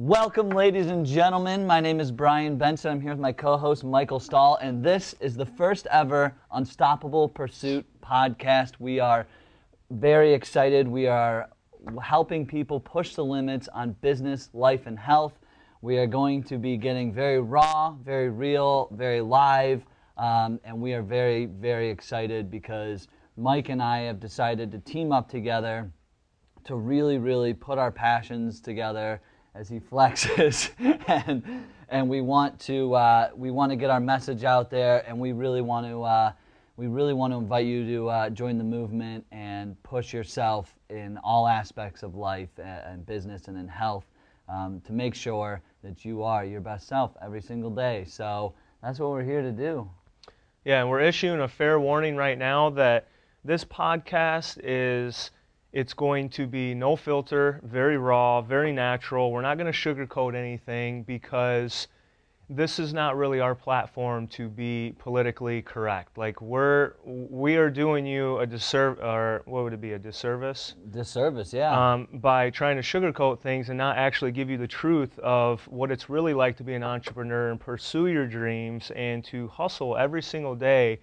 Welcome, ladies and gentlemen. My name is Brian Benson. I'm here with my co-host, Michael Stull, and this is the first ever Unstoppable Pursuit podcast. We are very excited. We are helping people push the limits on business, life, and health. We are going to be getting very raw, very real, very live, and we are very, very excited because Mike and I have decided to team up together to really, really put our passions together as he flexes, and we want to get our message out there, and we really want to invite you to join the movement and push yourself in all aspects of life and business and in health to make sure that you are your best self every single day. So that's what we're here to do. Yeah, and we're issuing a fair warning right now that this podcast it's going to be no filter, very raw, very natural. We're not going to sugarcoat anything because this is not really our platform to be politically correct. Like we are doing you a disservice, or what would it be, a disservice? Disservice, yeah. By trying to sugarcoat things and not actually give you the truth of what it's really like to be an entrepreneur and pursue your dreams and to hustle every single day.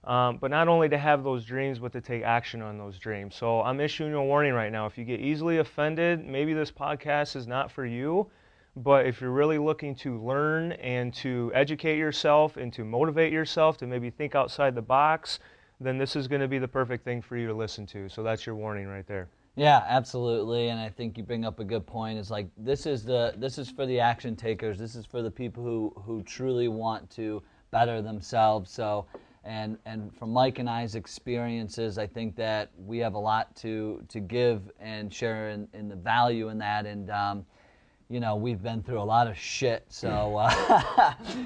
But not only to have those dreams, but to take action on those dreams. So I'm issuing you a warning right now. If you get easily offended, maybe this podcast is not for you. But if you're really looking to learn and to educate yourself and to motivate yourself to maybe think outside the box, then this is going to be the perfect thing for you to listen to. So that's your warning right there. Yeah, absolutely. And I think you bring up a good point. It's like this is for the action takers. This is for the people who truly want to better themselves. So. And from Mike and I's experiences, I think that we have a lot to give and share in the value in that. And, we've been through a lot of shit. So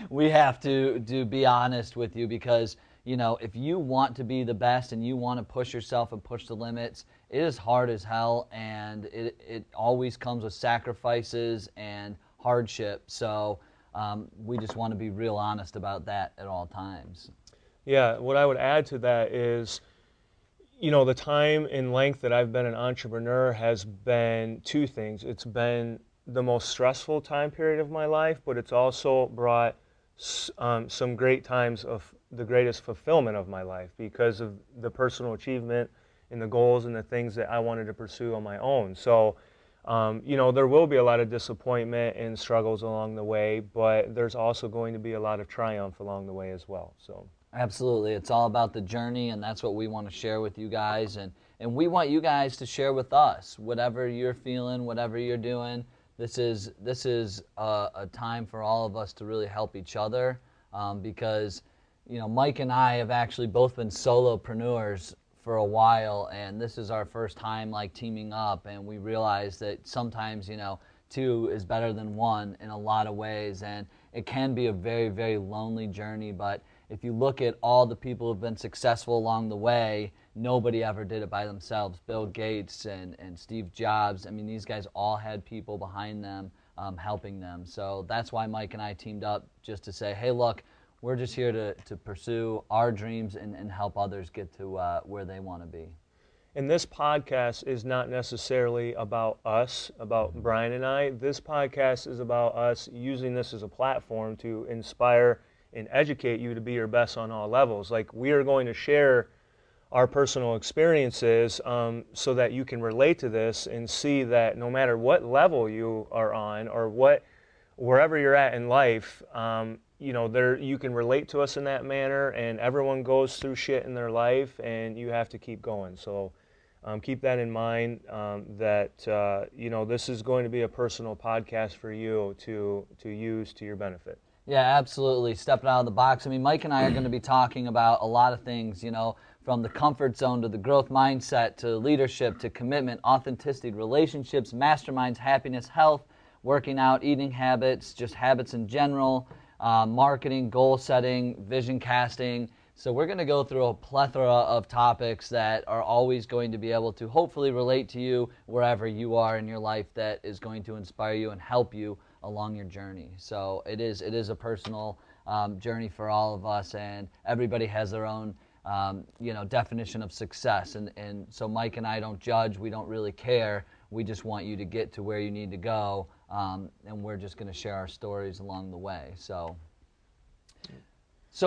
we have to be honest with you because, if you want to be the best and you want to push yourself and push the limits, it is hard as hell. And it always comes with sacrifices and hardship. So we just want to be real honest about that at all times. Yeah, what I would add to that is, the time and length that I've been an entrepreneur has been two things. It's been the most stressful time period of my life, but it's also brought some great times of the greatest fulfillment of my life because of the personal achievement and the goals and the things that I wanted to pursue on my own. So, there will be a lot of disappointment and struggles along the way, but there's also going to be a lot of triumph along the way as well. So. Absolutely. It's all about the journey, and that's what we want to share with you guys. And we want you guys to share with us whatever you're feeling, whatever you're doing. This is a time for all of us to really help each other because, Mike and I have actually both been solopreneurs for a while, and this is our first time teaming up, and we realize that sometimes, two is better than one in a lot of ways, and it can be a very, very lonely journey, but if you look at all the people who have been successful along the way, nobody ever did it by themselves. Bill Gates and Steve Jobs, these guys all had people behind them helping them. So that's why Mike and I teamed up just to say, hey, look, we're just here to pursue our dreams and help others get to where they want to be. And this podcast is not necessarily about us, about Brian and I. This podcast is about us using this as a platform to inspire and educate you to be your best on all levels. We are going to share our personal experiences so that you can relate to this and see that no matter what level you are on or wherever you're at in life, you can relate to us in that manner, and everyone goes through shit in their life and you have to keep going. So keep that in mind that this is going to be a personal podcast for you to use to your benefit. Yeah, absolutely. Stepping out of the box. Mike and I are going to be talking about a lot of things, from the comfort zone to the growth mindset to leadership to commitment, authenticity, relationships, masterminds, happiness, health, working out, eating habits, just habits in general, marketing, goal setting, vision casting. So we're going to go through a plethora of topics that are always going to be able to hopefully relate to you wherever you are in your life, that is going to inspire you and help you along your journey. So it is a personal journey for all of us, and everybody has their own definition of success. And so Mike and I don't judge. We don't really care. We just want you to get to where you need to go and we're just going to share our stories along the way. So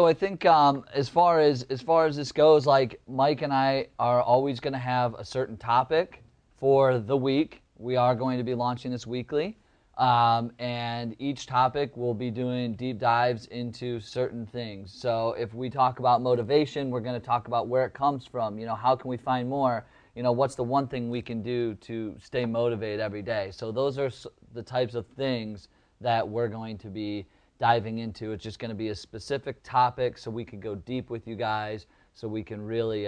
I think as far as this goes, like Mike and I are always going to have a certain topic for the week. We are going to be launching this weekly, and each topic will be doing deep dives into certain things. So if we talk about motivation, we're going to talk about where it comes from. How can we find more? What's the one thing we can do to stay motivated every day? So those are the types of things that we're going to be diving into. It's just going to be a specific topic so we can go deep with you guys, so we can really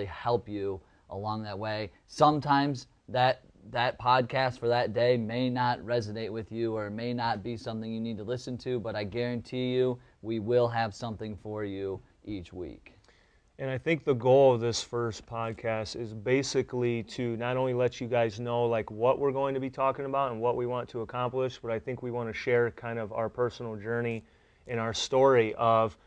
help you along that way. Sometimes that podcast for that day may not resonate with you or may not be something you need to listen to, but I guarantee you we will have something for you each week. And I think the goal of this first podcast is basically to not only let you guys know like what we're going to be talking about and what we want to accomplish, but I think we want to share kind of our personal journey and our story of,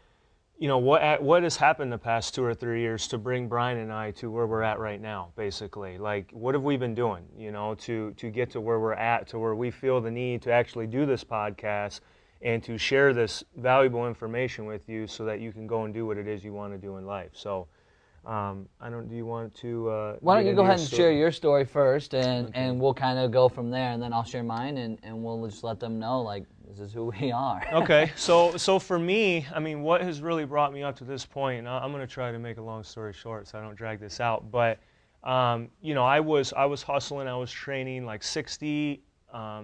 what has happened the past 2 or 3 years to bring Brian and I to where we're at right now, basically. Like, what have we been doing, to get to where we're at, to where we feel the need to actually do this podcast and to share this valuable information with you so that you can go and do what it is you want to do in life. So, do you want to... Why don't you go ahead and share your story first, and we'll kind of go from there, and then I'll share mine, and we'll just let them know, like, this is who we are. Okay, so for me, what has really brought me up to this point, and I'm going to try to make a long story short so I don't drag this out, but, I was hustling, I was training like 60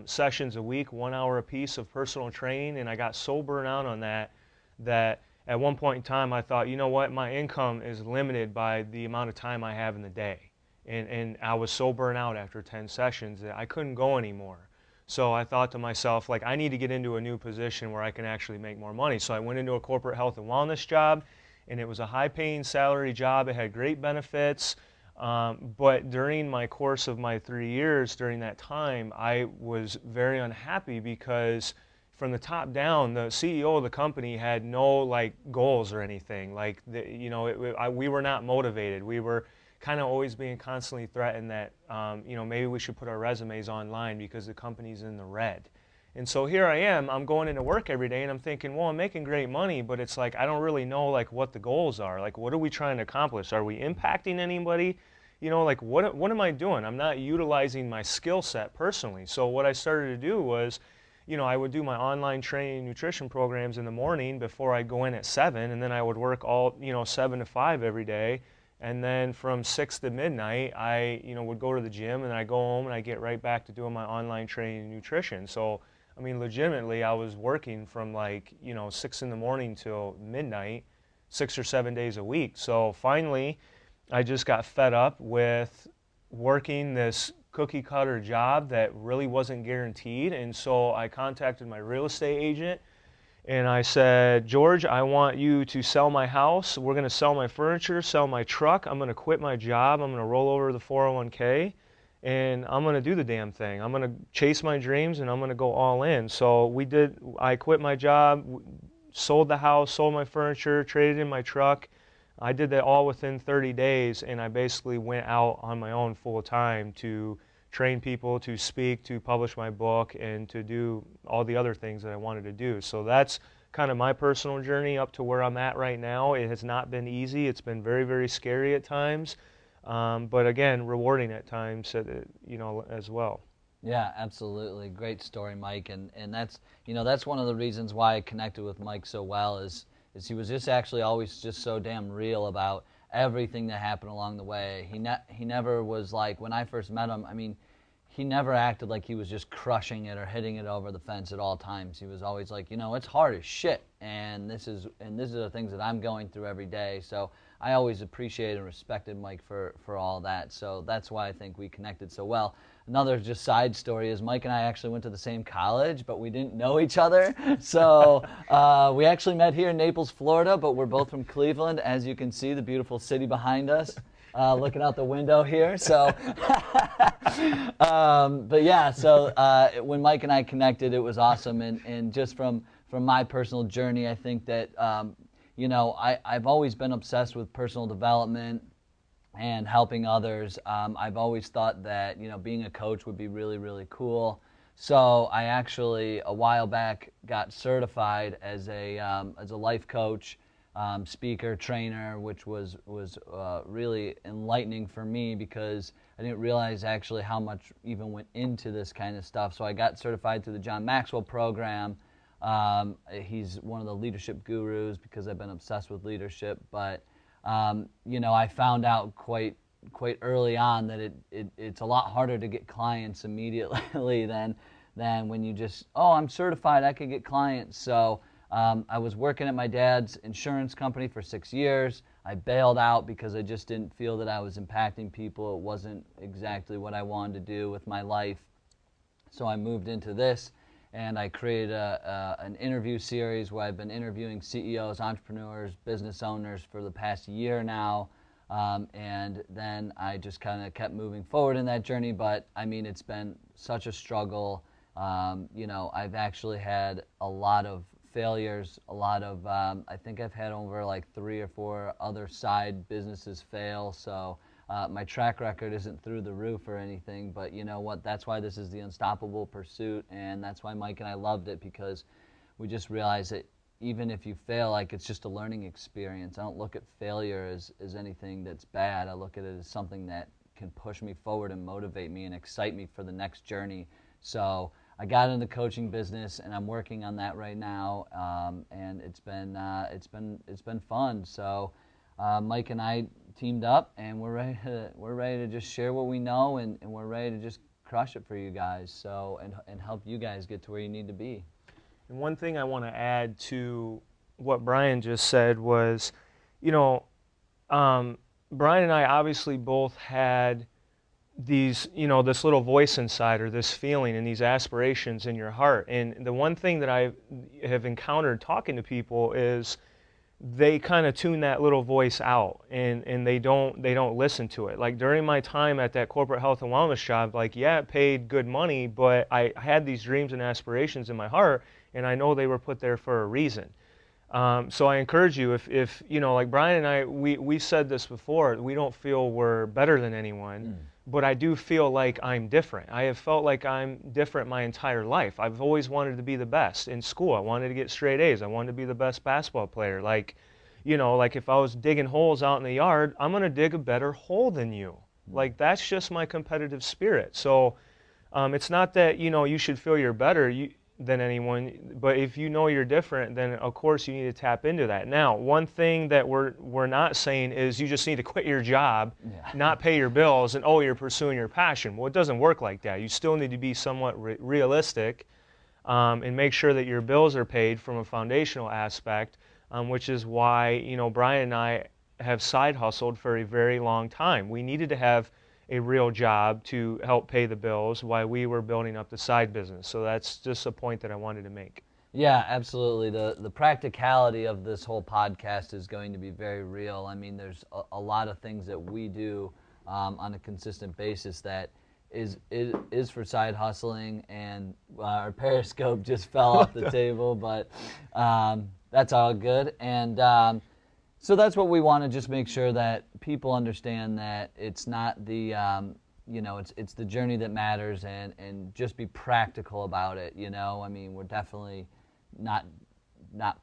sessions a week, 1 hour a piece of personal training, and I got so burnt out on that at one point in time I thought, my income is limited by the amount of time I have in the day, and I was so burnt out after 10 sessions that I couldn't go anymore. So I thought to myself, like, I need to get into a new position where I can actually make more money. So I went into a corporate health and wellness job, and it was a high-paying salary job. It had great benefits. But during my course of my 3 years, during that time, I was very unhappy because from the top down, the CEO of the company had no goals or anything. We were not motivated. We were kind of always being constantly threatened that maybe we should put our resumes online because the company's in the red. And so here I am, I'm going into work every day and I'm thinking, well, I'm making great money, but it's like I don't really know what the goals are. Like, what are we trying to accomplish? Are we impacting anybody? What am I doing? I'm not utilizing my skill set personally. So what I started to do was, I would do my online training nutrition programs in the morning before I go in at 7, and then I would work all 7 to 5 every day. And then from 6 to midnight, I would go to the gym, and I go home and I get right back to doing my online training and nutrition. So legitimately, I was working from 6 in the morning till midnight, 6 or 7 days a week. So finally, I just got fed up with working this cookie cutter job that really wasn't guaranteed. And so I contacted my real estate agent and I said, George, I want you to sell my house. We're going to sell my furniture, sell my truck. I'm going to quit my job. I'm going to roll over the 401k. And I'm going to do the damn thing. I'm going to chase my dreams, and I'm going to go all in. So I quit my job, sold the house, sold my furniture, traded in my truck. I did that all within 30 days, and I basically went out on my own full time to train people, to speak, to publish my book, and to do all the other things that I wanted to do. So that's kind of my personal journey up to where I'm at right now. It has not been easy. It's been very, very scary at times. But again, rewarding at times, as well. Yeah, absolutely. Great story, Mike. And that's that's one of the reasons why I connected with Mike so well is he was just actually always just so damn real about everything that happened along the way. He never was like, when I first met him, he never acted like he was just crushing it or hitting it over the fence at all times. He was always like, it's hard as shit, and this is the things that I'm going through every day. So I always appreciated and respected Mike for all that. So that's why I think we connected so well. Another just side story is Mike and I actually went to the same college, but we didn't know each other. So we actually met here in Naples, Florida, but we're both from Cleveland. As you can see, the beautiful city behind us, looking out the window here. So, but yeah, so when Mike and I connected, it was awesome. And just from my personal journey, I think that, I've always been obsessed with personal development and helping others. I've always thought that, being a coach would be really, really cool. So I actually, a while back, got certified as a life coach, speaker, trainer, which was really enlightening for me because I didn't realize actually how much even went into this kind of stuff. So I got certified through the John Maxwell program. He's one of the leadership gurus because I've been obsessed with leadership. But I found out quite early on that it's a lot harder to get clients immediately than when you just, oh, I'm certified, I could get clients. So I was working at my dad's insurance company for 6 years. I bailed out because I just didn't feel that I was impacting people. It wasn't exactly what I wanted to do with my life. So I moved into this, and I created an interview series where I've been interviewing CEOs, entrepreneurs, business owners for the past year now. And then I just kind of kept moving forward in that journey. But I mean, it's been such a struggle. I've actually had a lot of failures, I think I've had over like 3 or 4 other side businesses fail. So my track record isn't through the roof or anything, but you know what? That's why this is the unstoppable pursuit. And that's why Mike and I loved it, because we just realized that even if you fail, like, it's just a learning experience. I don't look at failure as anything that's bad. I look at it as something that can push me forward and motivate me and excite me for the next journey. So I got into the coaching business, and I'm working on that right now, and it's been fun. So Mike and I teamed up, and we're ready to just share what we know, and we're ready to just crush it for you guys. So and help you guys get to where you need to be. And one thing I want to add to what Brian just said was, Brian and I obviously both had these, this little voice inside, or this feeling and these aspirations in your heart. And the one thing that I have encountered talking to people is they kind of tune that little voice out, and they don't listen to it. Like during my time at that corporate health and wellness job, like, yeah, it paid good money, but I had these dreams and aspirations in my heart, and I know they were put there for a reason. So I encourage you, if like Brian and I, we said this before, we don't feel we're better than anyone, but I do feel like I'm different. I have felt like I'm different my entire life. I've always wanted to be the best in school. I wanted to get straight A's. I wanted to be the best basketball player. Like, like if I was digging holes out in the yard, I'm going to dig a better hole than you. Like, that's just my competitive spirit. So it's not that, you should feel you're better than anyone, but if you know you're different, then of course you need to tap into that. Now, one thing that we're not saying is you just need to quit your job, not pay your bills, and you're pursuing your passion. Well, it doesn't work like that. You still need to be somewhat realistic and make sure that your bills are paid from a foundational aspect, which is why Brian and I have side hustled for a very long time. We needed to have a real job to help pay the bills while we were building up the side business. So that's just a point that I wanted to make. Yeah, absolutely. The practicality of this whole podcast is going to be very real. I mean, there's a lot of things that we do on a consistent basis that is for side hustling, and our Periscope just fell off the table, but that's all good. And so that's what we want to just make sure that people understand, that it's not the, it's the journey that matters, and just be practical about it. I mean, we're definitely not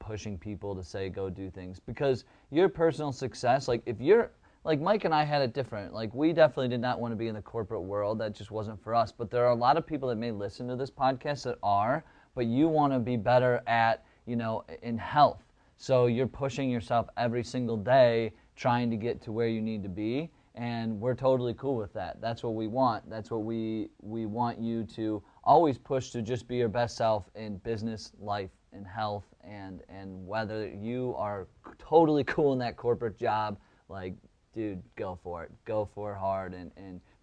pushing people to say go do things, because your personal success, like if you're, like Mike and I had it different. Like, we definitely did not want to be in the corporate world. That just wasn't for us. But there are a lot of people that may listen to this podcast that are, but you want to be better at, in health. So you're pushing yourself every single day trying to get to where you need to be, and we're totally cool with that. That's what we want. That's what we want you to always push, to just be your best self in business, life, and health, and whether you are totally cool in that corporate job, like, dude, go for it. Go for it hard,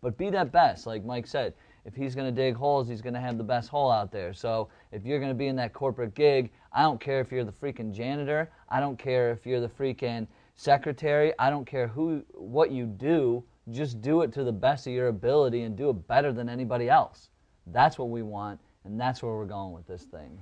but be that best. Like Mike said, if he's going to dig holes, he's going to have the best hole out there. So if you're going to be in that corporate gig, I don't care if you're the freaking janitor. I don't care if you're the freaking secretary. I don't care what you do. Just do it to the best of your ability and do it better than anybody else. That's what we want, and that's where we're going with this thing.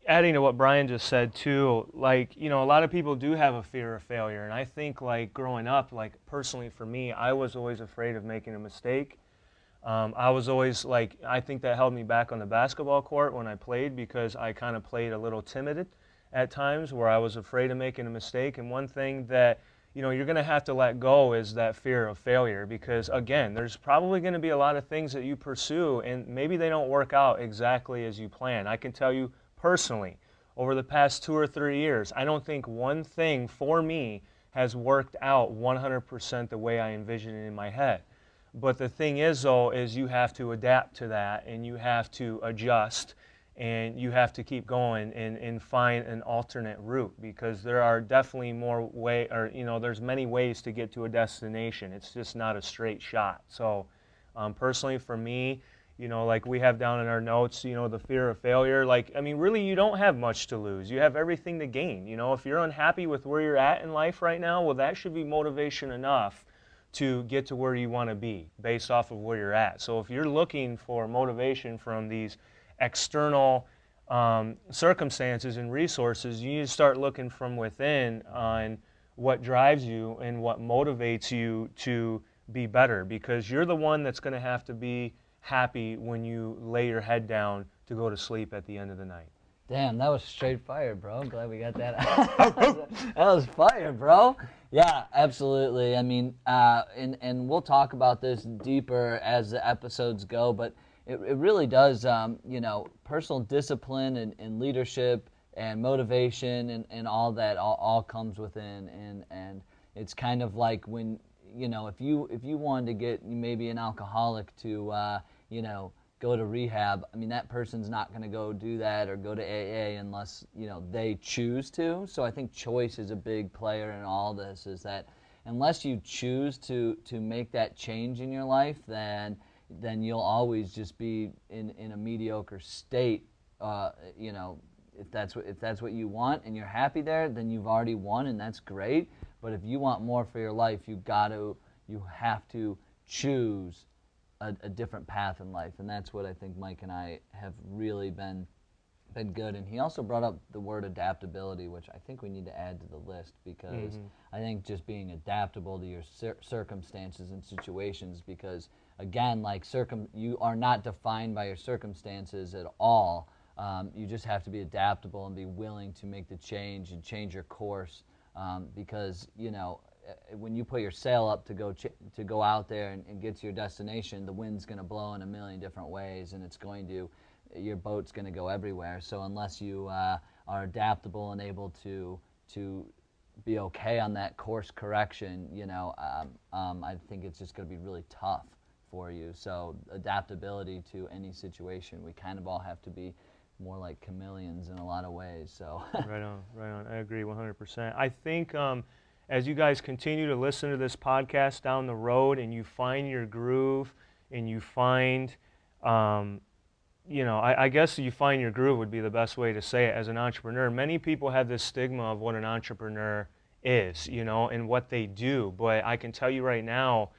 Adding to what Brian just said too, like, a lot of people do have a fear of failure. And I think, like, growing up, like, personally for me, I was always afraid of making a mistake. I was always like, I think that held me back on the basketball court when I played, because I kind of played a little timid at times, where I was afraid of making a mistake. And one thing that, you know, you're going to have to let go is that fear of failure, because again, there's probably going to be a lot of things that you pursue and maybe they don't work out exactly as you plan. I can tell you personally, over the past 2 or 3 years, I don't think one thing for me has worked out 100% the way I envisioned it in my head. But the thing is, though, is you have to adapt to that, and you have to adjust, and you have to keep going and find an alternate route, because there are definitely there's many ways to get to a destination. It's just not a straight shot. So personally for me, you know, like we have down in our notes, you know, the fear of failure, like, I mean, really, you don't have much to lose. You have everything to gain. You know, if you're unhappy with where you're at in life right now, well, that should be motivation enough to get to where you want to be based off of where you're at. So if you're looking for motivation from these external circumstances and resources, you need to start looking from within on what drives you and what motivates you to be better, because you're the one that's going to have to be happy when you lay your head down to go to sleep at the end of the night. Damn, that was straight fire, bro. I'm glad we got that out. That was fire, bro. Yeah, absolutely. I mean, and we'll talk about this deeper as the episodes go, but it really does, you know, personal discipline and leadership and motivation and all that all comes within. And it's kind of like when, you know, if you wanted to get maybe an alcoholic to, you know, go to rehab, I mean, that person's not going to go do that or go to AA unless, you know, they choose to. So I think choice is a big player in all this, is that unless you choose to make that change in your life, then you'll always just be in a mediocre state. You know, if that's what you want and you're happy there, then you've already won, and that's great. But if you want more for your life, you have to choose a different path in life, and that's what I think Mike and I have really been good. And he also brought up the word adaptability, which I think we need to add to the list, because I think just being adaptable to your circumstances and situations, because again, like you are not defined by your circumstances at all. You just have to be adaptable and be willing to make the change and change your course, because, you know, when you put your sail up to go out there and get to your destination, the wind's going to blow in a million different ways, and your boat's going to go everywhere. So unless you are adaptable and able to be okay on that course correction, you know, I think it's just going to be really tough for you. So adaptability to any situation, we kind of all have to be more like chameleons in a lot of ways. So Right on. I agree 100%. I think as you guys continue to listen to this podcast down the road and you find your groove and you find, you know, I guess you find your groove would be the best way to say it as an entrepreneur. Many people have this stigma of what an entrepreneur is, you know, and what they do. But I can tell you right now,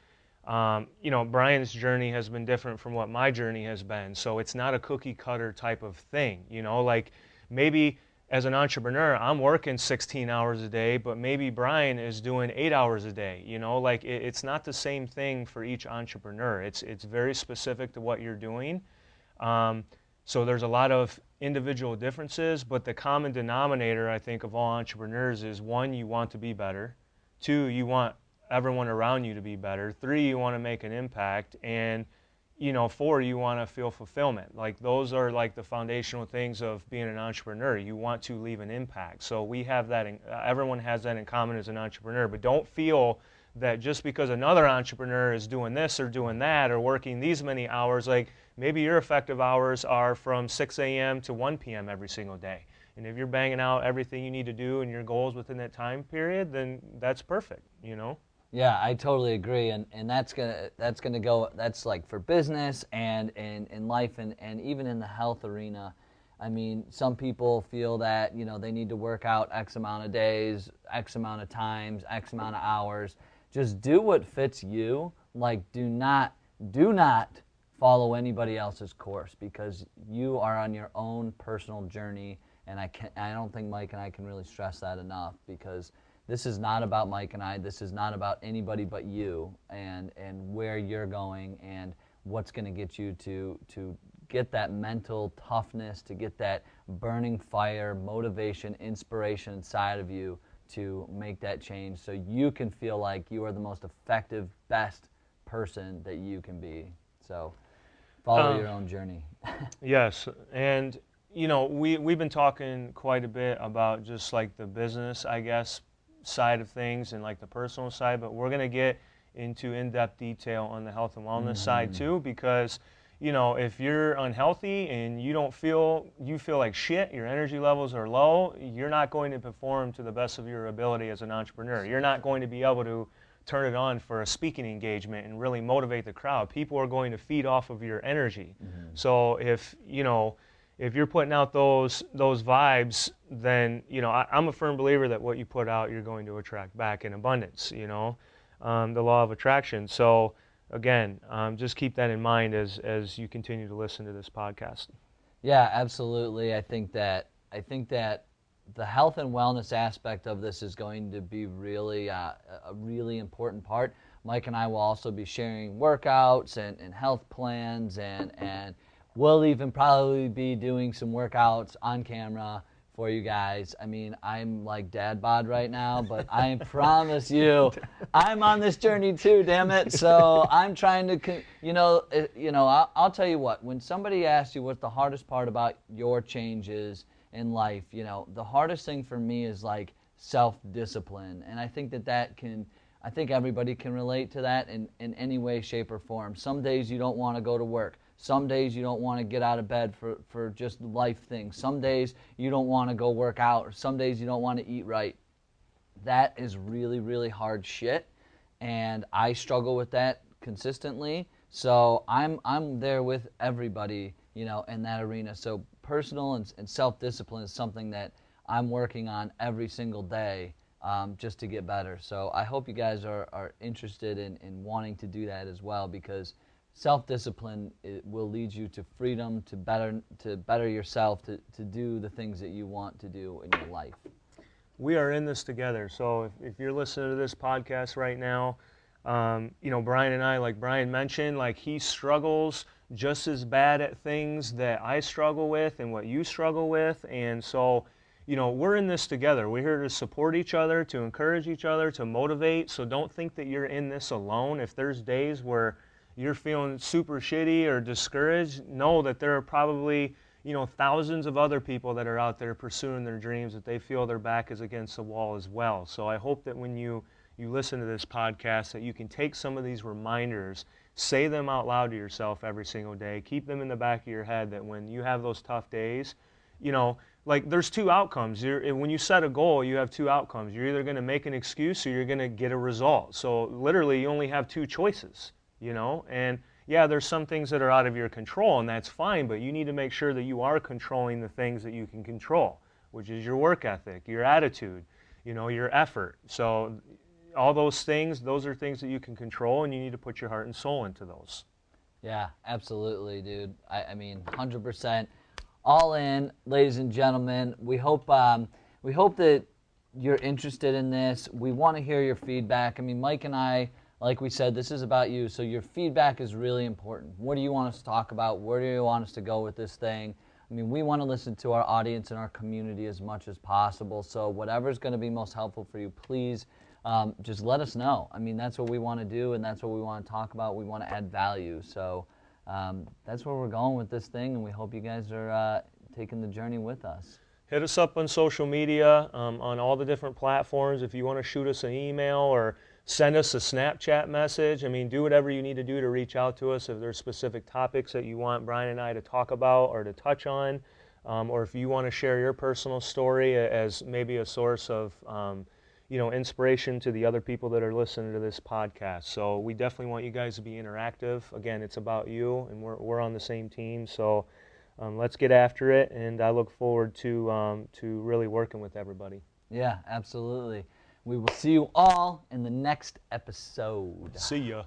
you know, Brian's journey has been different from what my journey has been. So it's not a cookie cutter type of thing, you know, like maybe as an entrepreneur, I'm working 16 hours a day, but maybe Brian is doing 8 hours a day. You know, like it's not the same thing for each entrepreneur. It's very specific to what you're doing. So there's a lot of individual differences, but the common denominator, I think, of all entrepreneurs is, 1, you want to be better. 2, you want everyone around you to be better. 3, you want to make an impact. And you know, 4, you want to feel fulfillment. Like those are like the foundational things of being an entrepreneur. You want to leave an impact. So we have that, everyone has that in common as an entrepreneur, but don't feel that just because another entrepreneur is doing this or doing that or working these many hours, like maybe your effective hours are from 6 a.m. to 1 p.m. every single day. And if you're banging out everything you need to do and your goals within that time period, then that's perfect, you know? Yeah, I totally agree, and that's gonna go. That's like for business and in life and even in the health arena. I mean, some people feel that, you know, they need to work out X amount of days, X amount of times, X amount of hours. Just do what fits you. Like, do not follow anybody else's course, because you are on your own personal journey. And I don't think Mike and I can really stress that enough, because this is not about Mike and I. This is not about anybody but you and where you're going and what's going to get you to get that mental toughness, to get that burning fire, motivation, inspiration inside of you to make that change so you can feel like you are the most effective, best person that you can be. So follow your own journey. Yes, and we've been talking quite a bit about just like the business, I guess, side of things and like the personal side, but we're going to get into in-depth detail on the health and wellness side too, because if you're unhealthy and you feel like shit, your energy levels are low, you're not going to perform to the best of your ability as an entrepreneur. You're not going to be able to turn it on for a speaking engagement and really motivate the crowd. People are going to feed off of your energy. So if you're putting out those vibes, then I'm a firm believer that what you put out, you're going to attract back in abundance. The law of attraction. So again, just keep that in mind as you continue to listen to this podcast. Yeah, absolutely. I think that the health and wellness aspect of this is going to be really a really important part. Mike and I will also be sharing workouts and health plans, and we'll even probably be doing some workouts on camera for you guys. I mean, I'm like dad bod right now, but I promise you, I'm on this journey too, damn it. So I'm trying to, I'll tell you what, when somebody asks you what's the hardest part about your changes in life, the hardest thing for me is like self-discipline. And I think I think everybody can relate to that in any way, shape, or form. Some days you don't want to go to work. Some days you don't want to get out of bed for just life things. Some days you don't want to go work out, or some days you don't want to eat right. That is really, really hard shit, and I struggle with that consistently. So I'm there with everybody, in that arena. So personal and self-discipline is something that I'm working on every single day, just to get better. So I hope you guys are interested in wanting to do that as well, because self-discipline will lead you to freedom, to better yourself, to do the things that you want to do in your life. We are in this together. So if you're listening to this podcast right now, Brian and I, like Brian mentioned, like he struggles just as bad at things that I struggle with and what you struggle with. And so, we're in this together. We're here to support each other, to encourage each other, to motivate. So don't think that you're in this alone. If there's days where you're feeling super shitty or discouraged, know that there are probably, thousands of other people that are out there pursuing their dreams that they feel their back is against the wall as well. So I hope that when you listen to this podcast that you can take some of these reminders, say them out loud to yourself every single day, keep them in the back of your head, that when you have those tough days, like there's two outcomes. When you set a goal, you have two outcomes. You're either going to make an excuse or you're going to get a result. So literally you only have two choices. And yeah, there's some things that are out of your control, and that's fine, but you need to make sure that you are controlling the things that you can control, which is your work ethic, your attitude, your effort. So all those things, those are things that you can control, and you need to put your heart and soul into those. Yeah, absolutely, dude. I mean, 100%. All in, ladies and gentlemen. We hope that you're interested in this. We want to hear your feedback. I mean, Mike and I, like we said, this is about you, so your feedback is really important. What do you want us to talk about? Where do you want us to go with this thing? I mean, we want to listen to our audience and our community as much as possible, so whatever's going to be most helpful for you, please just let us know. I mean, that's what we want to do, and that's what we want to talk about. We want to add value, so that's where we're going with this thing, and we hope you guys are taking the journey with us. Hit us up on social media, on all the different platforms. If you want to shoot us an email or send us a Snapchat message. I mean, do whatever you need to do to reach out to us if there's specific topics that you want Brian and I to talk about or to touch on, or if you want to share your personal story as maybe a source of inspiration to the other people that are listening to this podcast. So we definitely want you guys to be interactive. Again, it's about you, and we're on the same team. So let's get after it, and I look forward to really working with everybody. Yeah, absolutely. We will see you all in the next episode. See ya.